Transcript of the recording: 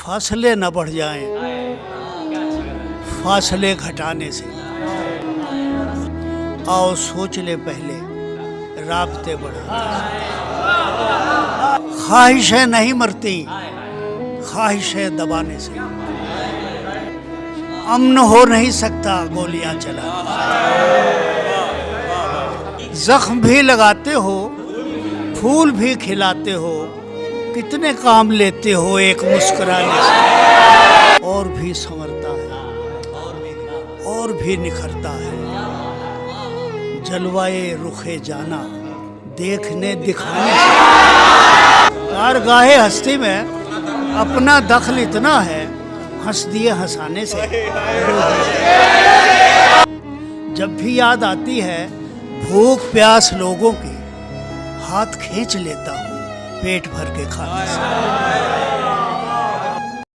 फासले न बढ़ जाएं, फासले घटाने से। आओ सोच ले पहले राबते बढ़ाने से। ख्वाहिशें नहीं मरती, ख्वाहिशें दबाने से। अमन हो नहीं सकता गोलियां चलाने से। जख्म भी लगाते हो, फूल भी खिलाते हो, कितने काम लेते हो एक मुस्कुराने से। और भी संवरता है, और भी निखरता है जलवाए रुखे जाना देखने दिखाने से। कारगाहे हस्ती में अपना दखल इतना है, हंस दिए हंसाने से। जब भी याद आती है भूख प्यास लोगों की, हाथ खींच लेता हूँ पेट भर के खाने से।